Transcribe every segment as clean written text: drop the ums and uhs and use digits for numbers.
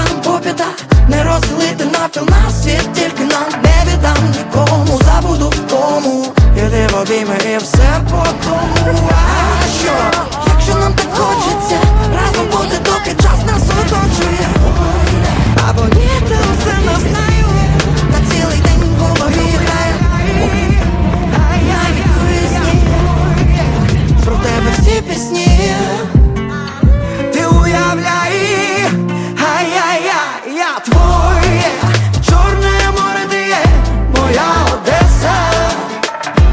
нам попіта, не розділити навпіл на світ, тільки нам не віддам нікому, забуду в тому, іди в обійми і все по тому. А що, якщо нам так хочеться разом бути, доки час нас оточує? Або ні, ти усе не знаю, на цілий день в голові грає. А я відкрию сні, про тебе всі пісні. Ти уявляй, я твоє Чорне море, ти є моя Одеса.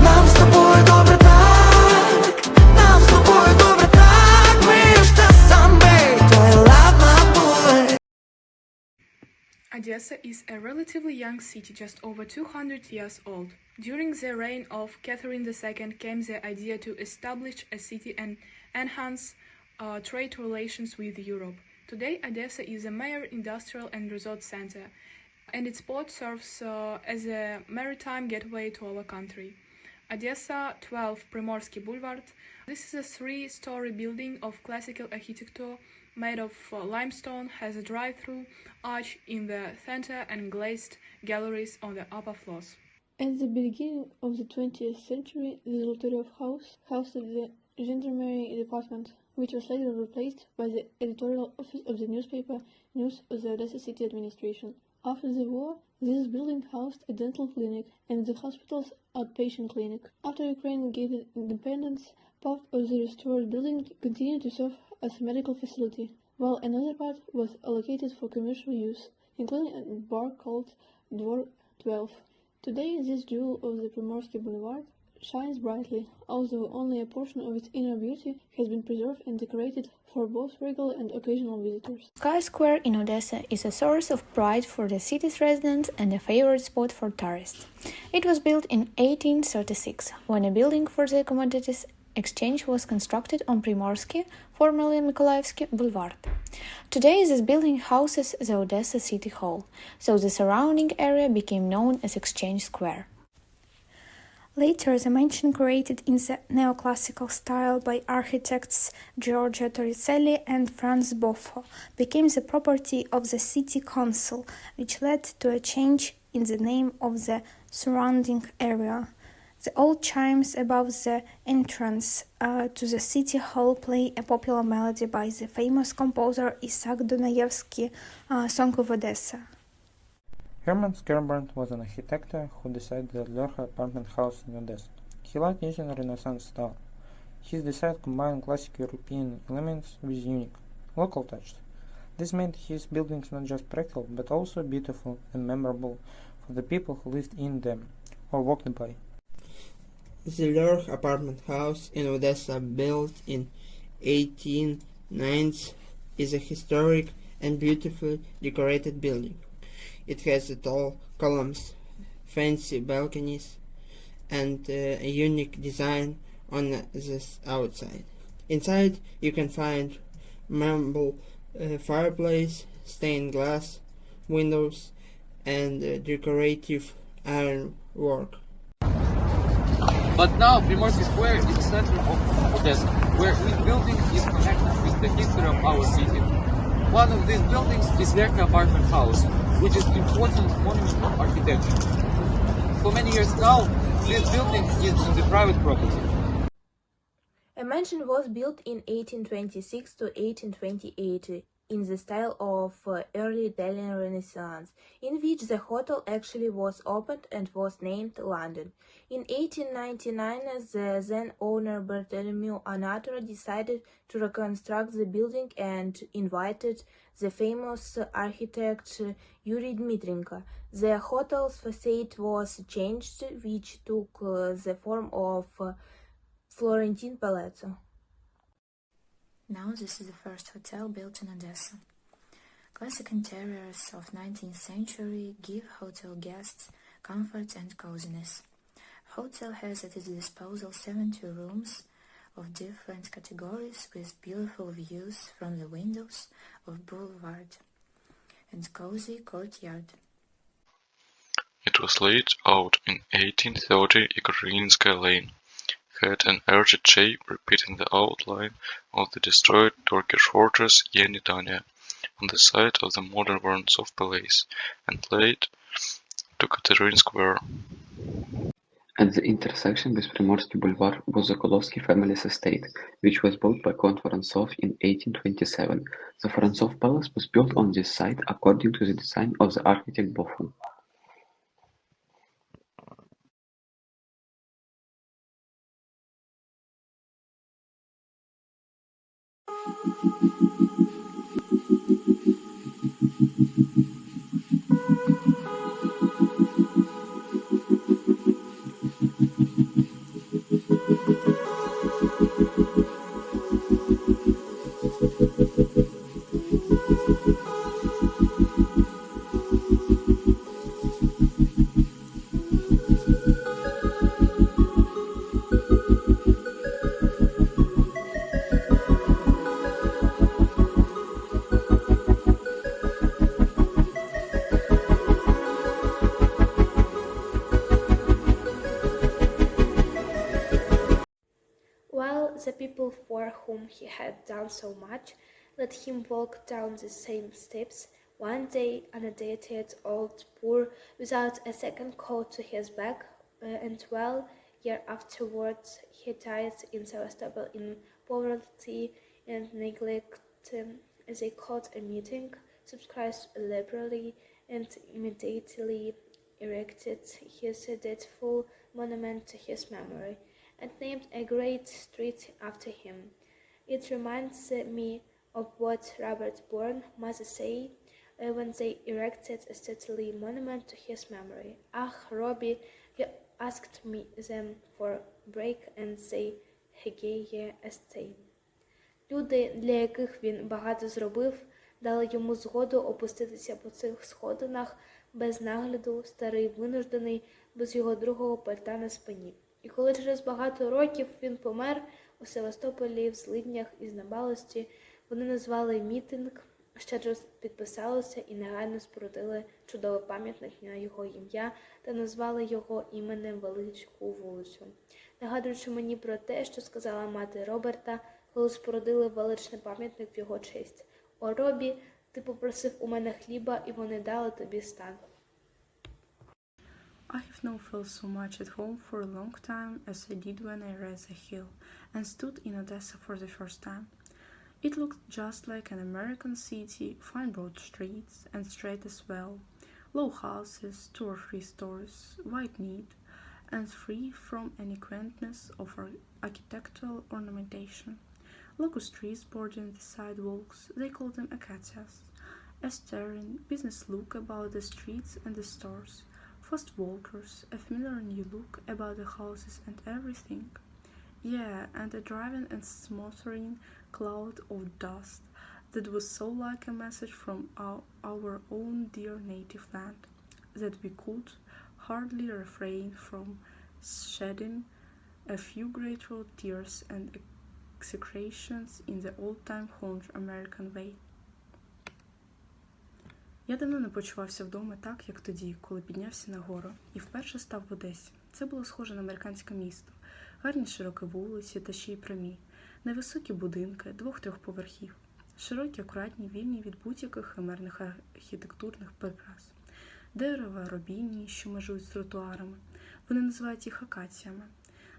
Нам з тобою добре так, нам з тобою добре так. Ми ж те саме, твоя лавна були. Odessa is a relatively young city, just over 200 years old. During the reign of Catherine II came the idea to establish a city and enhance trade relations with Europe. Today, Odessa is a major industrial and resort center, and its port serves as a maritime gateway to our country. Odessa 12 Primorsky Boulevard. This is a three-story building of classical architecture made of limestone, has a drive-through arch in the center and glazed galleries on the upper floors. At the beginning of the 20th century, the Zolotaryov house housed the gendarmerie department, which was later replaced by the editorial office of the newspaper News of the Odessa City Administration. After the war, this building housed a dental clinic and the hospital's outpatient clinic. After Ukraine gained independence, part of the restored building continued to serve as a medical facility, while another part was allocated for commercial use, including a bar called Dvor 12. Today, this jewel of the Primorsky Boulevard shines brightly, although only a portion of its inner beauty has been preserved and decorated for both regular and occasional visitors. Sky Square in Odessa is a source of pride for the city's residents and a favorite spot for tourists. It was built in 1836, when a building for the commodities exchange was constructed on Primorsky, formerly Mykolaievsky, Boulevard. Today, this building houses the Odessa City Hall, so the surrounding area became known as Exchange Square. Later, the mansion, created in the neoclassical style by architects Giorgio Torricelli and Franz Boffo, became the property of the city council, which led to a change in the name of the surrounding area. The old chimes above the entrance to the city hall play a popular melody by the famous composer Isak Dunayevsky, Song of Odessa. Herman Skerbrand was an architect who designed the Lorha apartment house in Odessa. He liked using a Renaissance style. His design combined classic European elements with unique, local touch. This made his buildings not just practical, but also beautiful and memorable for the people who lived in them or walked by. The Lorha apartment house in Odessa, built in 1890s, is a historic and beautifully decorated building. It has tall columns, fancy balconies, and a unique design on the outside. Inside, you can find marble fireplace, stained glass windows, and decorative ironwork. But now Primorsky Square is the center of Odessa, where each building is connected with the history of our city. One of these buildings is Lorha Apartment House, which is an important monument of architecture. For many years now, this building is in the private property. A mansion was built in 1826 to 1828 in the style of early Italian Renaissance, in which the hotel actually was opened and was named London. In 1899, the then owner Bartholomew Anatora decided to reconstruct the building and invited the famous architect Yuri Dmitrenko. The hotel's facade was changed, which took the form of Florentine Palazzo. Now this is the first hotel built in Odessa. Classic interiors of 19th century give hotel guests comfort and coziness. Hotel has at its disposal 70 rooms of different categories with beautiful views from the windows of boulevard and cozy courtyard. It was laid out in 1830 Ukrainska lane, had an arched shape repeating the outline of the destroyed Turkish fortress Yenitania, on the site of the modern Vorontsov Palace and led to Catherine Square. At the intersection with Primorsky Boulevard was the Kolovsky family's estate, which was bought by Count Vorontsov in 1827. The Vorontsov Palace was built on this site according to the design of the architect Bofu. While the people for whom he had done so much let him walk down the same steps, one day an idiot old poor without a second coat to his back, and 12 years afterwards he died in Sevastopol in poverty and neglect. They called a meeting, subscribed liberally, and immediately erected his deathful monument to his memory, and named a great street after him. It reminds me of what Robert Bourne must say when they erected a stately monument to his memory. "Ah, Robbie, you asked me them for break and they gave a stain." Люди, для яких він багато зробив, дали йому згоду опуститися по цих сходинах без нагляду, старий винуждений, без його другого пальта на спині. І коли через багато років він помер у Севастополі в злиднях і знебалості, вони назвали мітинг, щедро підписалися і негайно спорудили чудовий пам'ятник на його ім'я та назвали його іменем величку вулицю, нагадуючи мені про те, що сказала мати Роберта, коли спорудили величний пам'ятник в його честь. «О, Робі, ти попросив у мене хліба, і вони дали тобі стан». I have not felt so much at home for a long time as I did when I raised the hill and stood in Odessa for the first time. It looked just like an American city, fine broad streets and straight as well, low houses, 2 or 3 stores, white neat, and free from any quaintness of architectural ornamentation. Locust trees bordering the sidewalks, they call them acacias, a stirring, business look about the streets and the stores, fast walkers, a familiar new look about the houses and everything. Yeah, and a driving and smothering cloud of dust that was so like a message from our own dear native land that we could hardly refrain from shedding a few grateful tears and execrations in the old-time Holland American way. Я давно не почувався вдома так, як тоді, коли піднявся на гору і вперше став в Одесі. Це було схоже на американське місто. Гарні широкі вулиці та ще й прямі, невисокі будинки, 2-3 поверхів, широкі, акуратні, вільні від будь-яких химерних архітектурних прикрас. Дерева, робінні, що межують з тротуарами. Вони називають їх акаціями.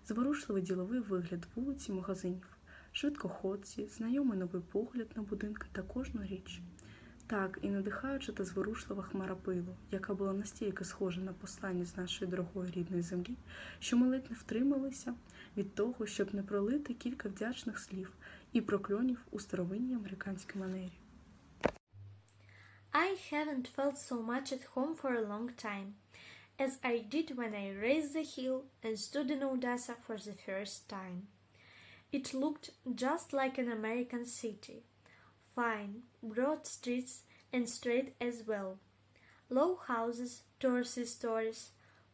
Зворушливий діловий вигляд вулиці, магазинів, швидкоходці, знайомий новий погляд на будинки та кожну річ. Так, і надихаюча та зворушлива хмара пилу, яка була настільки схожа на послання з нашої дорогої рідної землі, що ми ледь не втрималися від того, щоб не пролити кілька вдячних слів і прокльонів у старовинній американській манері. I haven't felt so much at home for a long time, as I did when I raised the hill and stood in Odessa for the first time. It looked just like an American city. Fine, broad streets and straight as well. Low houses, 2 or 3 stories,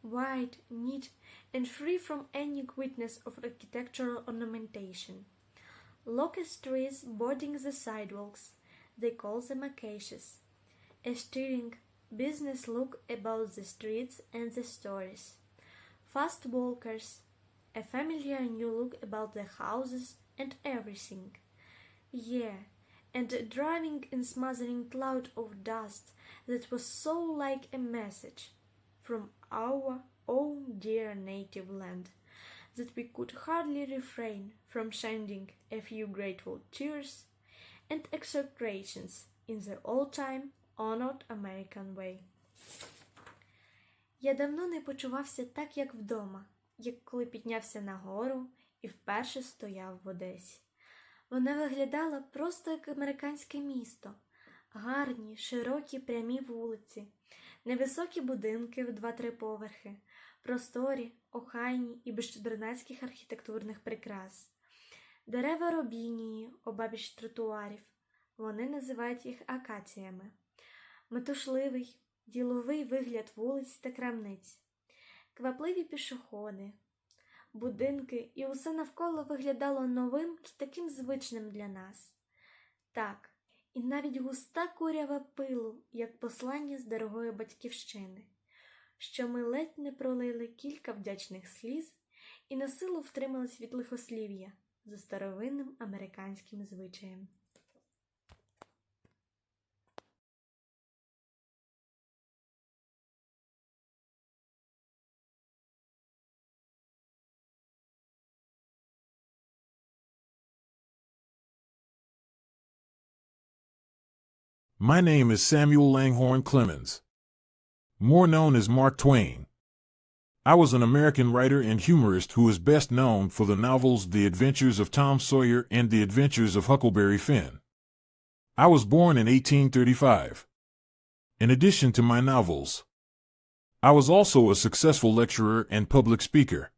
wide, neat, and free from any witness of architectural ornamentation. Locust trees bordering the sidewalks, they call them acacias. A stirring, business look about the streets and the stores. Fast walkers, a familiar new look about the houses and everything. Yeah, and a driving and smothering cloud of dust that was so like a message from our own dear native land that we could hardly refrain from shedding a few grateful tears and execrations in the old-time honored American way. Я давно не почувався так, як вдома, як коли піднявся на гору і вперше стояв в Одесі. Вона виглядала просто як американське місто. Гарні, широкі прямі вулиці, невисокі будинки в 2-3 поверхи, просторі, охайні і без чудернацьких архітектурних прикрас. Дерева робінії обабіч тротуарів, вони називають їх акаціями. Метушливий, діловий вигляд вулиць та крамниць, квапливі пішоходи, будинки і усе навколо виглядало новим і таким звичним для нас. Так, і навіть густа курява пилу, як послання з дорогої батьківщини, що ми ледь не пролили кілька вдячних сліз і на силу втримались від лихослів'я за старовинним американським звичаєм. My name is Samuel Langhorne Clemens, more known as Mark Twain. I was an American writer and humorist who is best known for the novels The Adventures of Tom Sawyer and The Adventures of Huckleberry Finn. I was born in 1835. In addition to my novels, I was also a successful lecturer and public speaker,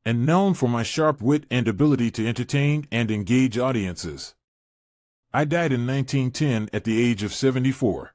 and known for my sharp wit and ability to entertain and engage audiences. I died in 1910 at the age of 74.